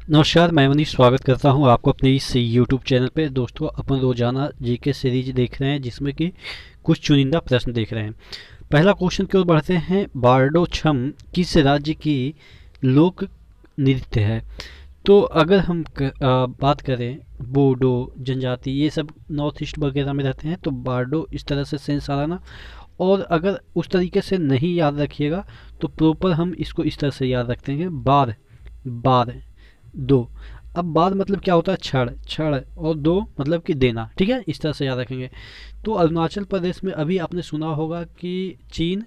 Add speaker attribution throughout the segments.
Speaker 1: नमस्कार, मैं मनीष स्वागत करता हूं आपको अपने इस यूट्यूब चैनल पे। दोस्तों, अपन रोजाना जीके सीरीज देख रहे हैं जिसमें कि कुछ चुनिंदा प्रश्न देख रहे हैं। पहला क्वेश्चन की ओर बढ़ते हैं। बारडो छम किस राज्य की लोक नृत्य है? तो अगर हम बात करें बोडो जनजाति, ये सब नॉर्थ ईस्ट वगैरह में रहते हैं, तो बारडो इस तरह से सेंस आ रहा ना। और अगर उस तरीके से नहीं याद रखिएगा तो प्रॉपर हम इसको इस तरह से याद रखते हैं। बार बार दो। अब बार मतलब क्या होता है? छड़ छड़। और दो मतलब कि देना। ठीक है, इस तरह से याद रखेंगे। तो अरुणाचल प्रदेश में अभी आपने सुना होगा कि चीन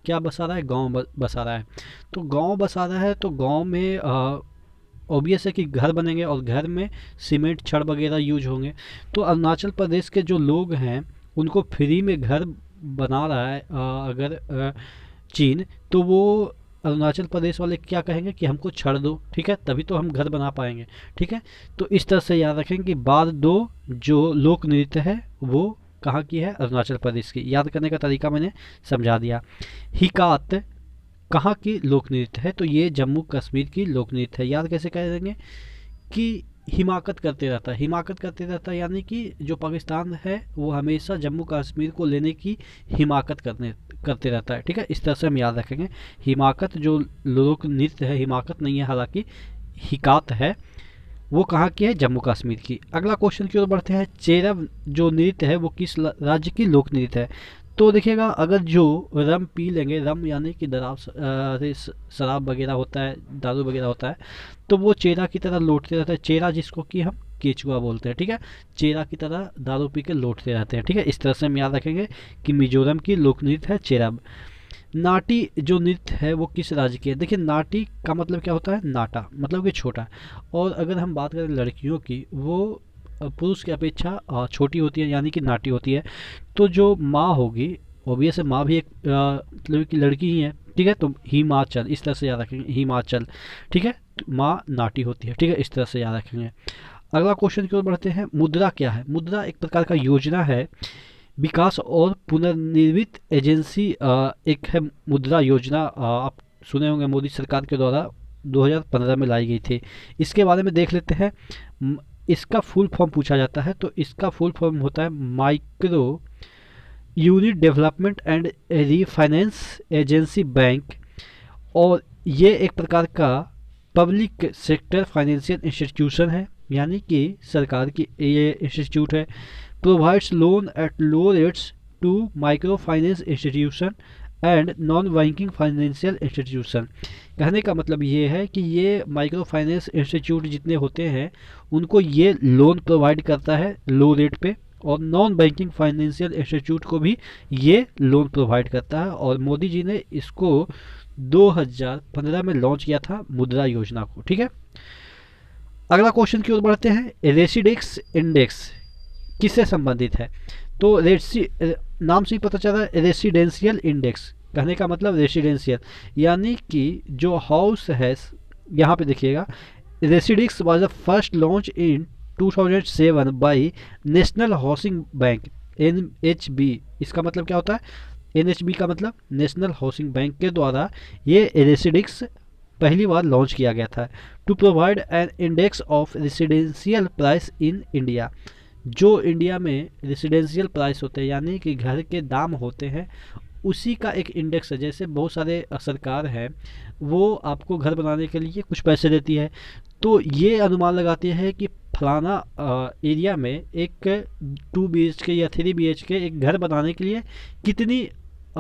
Speaker 1: क्या बसा रहा है? गांव बसा रहा है। तो गांव बसा रहा है तो गांव में ऑब्वियस है कि घर बनेंगे और घर में सीमेंट छड़ वगैरह यूज होंगे। तो अरुणाचल प्रदेश के जो लोग हैं उनको फ्री में घर बना रहा है अगर चीन, तो वो अरुणाचल प्रदेश वाले क्या कहेंगे कि हमको छड़ दो। ठीक है, तभी तो हम घर बना पाएंगे। ठीक है, तो इस तरह से याद रखें कि बार दो जो लोक नृत्य है वो कहाँ की है? अरुणाचल प्रदेश की। याद करने का तरीका मैंने समझा दिया। हिकात कहाँ की लोक नृत्य है? तो ये जम्मू कश्मीर की लोक नृत्य है। याद कैसे कर देंगे कि हिमाकत करते रहता है। हिमाकत करते रहता है यानी कि जो पाकिस्तान है वो हमेशा जम्मू कश्मीर को लेने की हिमाकत करते रहता है। ठीक है, इस तरह से हम याद रखेंगे। हिमाकत जो लोक नृत्य है, हिमाकत नहीं है हालांकि, हिकात है, वो कहाँ की है? जम्मू कश्मीर की। अगला क्वेश्चन की ओर बढ़ते हैं। चेरब जो नृत्य है वो किस राज्य की लोक नृत्य है? तो देखिएगा, अगर जो रम पी लेंगे, रम यानी कि शराब वगैरह होता है, दारू वगैरह होता है, तो वो चेरा की तरह लौटते रहता है। चेरा जिसको कि हम केचुआ बोलते हैं। ठीक है, चेरा की तरह दारू पी के लौटते रहते हैं। ठीक है, इस तरह से हम याद रखेंगे कि मिजोरम की लोक नृत्य है चेरब। नाटी जो नृत्य है वो किस राज्य की है? देखिए, नाटी का मतलब क्या होता है? नाटा मतलब कि छोटा। और अगर हम बात करें लड़कियों की, वो पुरुष की अपेक्षा छोटी होती है यानी कि नाटी होती है। तो जो माँ होगी, ऑब्वियस है माँ भी एक मतलब कि लड़की ही है। ठीक है, तो हिमाचल इस तरह से याद रखेंगे, हिमाचल। ठीक है, तो माँ नाटी होती है। ठीक है, इस तरह से याद रखेंगे। अगला क्वेश्चन की ओर बढ़ते हैं। मुद्रा क्या है? मुद्रा एक प्रकार का योजना है, विकास और पुनर्निर्मित एजेंसी एक है मुद्रा योजना। आप सुने होंगे मोदी सरकार के द्वारा 2015 में लाई गई थी। इसके बारे में देख लेते हैं। इसका फुल फॉर्म पूछा जाता है तो इसका फुल फॉर्म होता है micro unit development and refinance agency bank. और ये एक प्रकार का पब्लिक सेक्टर फाइनेंशियल इंस्टीट्यूशन है, यानी कि सरकार की ये इंस्टीट्यूट है। Provides loan at low rates to micro finance institution and non banking financial institution. कहने का मतलब ये है कि ये माइक्रो फाइनेंस इंस्टीट्यूट जितने होते हैं उनको ये लोन प्रोवाइड करता है लो रेट पे, और नॉन बैंकिंग फाइनेंशियल इंस्टीट्यूट को भी ये लोन प्रोवाइड करता है। और मोदी जी ने इसको 2015 में लॉन्च किया था, मुद्रा योजना को। ठीक है, अगला क्वेश्चन की ओर बढ़ते हैं। रेसिडेक्स इंडेक्स किससे संबंधित है? तो नाम से ही पता चल रहा है, रेसिडेंशियल इंडेक्स। कहने का मतलब रेसिडेंशियल यानी कि जो हाउस है। यहाँ पे देखिएगा, Residex was the first launch in 2007 by National Housing Bank, NHB। इसका मतलब क्या होता है? NHB का मतलब नेशनल हाउसिंग बैंक के द्वारा ये रेसिडेक्स पहली बार लॉन्च किया गया था। To provide an index of residential price in India. जो इंडिया में रेसिडेंशियल प्राइस होते हैं यानी कि घर के दाम होते हैं, उसी का एक इंडेक्स है। जैसे बहुत सारे सरकार है वो आपको घर बनाने के लिए कुछ पैसे देती है, तो ये अनुमान लगाती है कि फलाना एरिया में एक 2 BHK या 3 BHK एक घर बनाने के लिए कितनी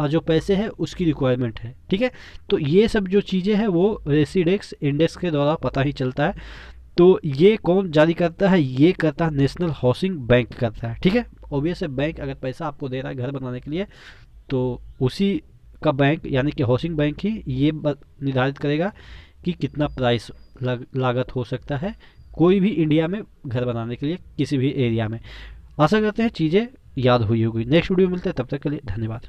Speaker 1: जो पैसे हैं उसकी रिक्वायरमेंट है। ठीक है, तो ये सब जो चीज़ें हैं वो रेसिडेक्स इंडेक्स के द्वारा पता ही चलता है। तो ये कौन जारी करता है? ये करता है नेशनल हाउसिंग बैंक करता है। ठीक है, ऑब्वियस है बैंक अगर पैसा आपको दे रहा है घर बनाने के लिए तो उसी का बैंक यानी कि हाउसिंग बैंक ही ये निर्धारित करेगा कि कितना प्राइस लागत हो सकता है कोई भी इंडिया में घर बनाने के लिए किसी भी एरिया में। आशा करते हैं चीज़ें याद हुई होगी। नेक्स्ट वीडियो में मिलते हैं, तब तक के लिए धन्यवाद।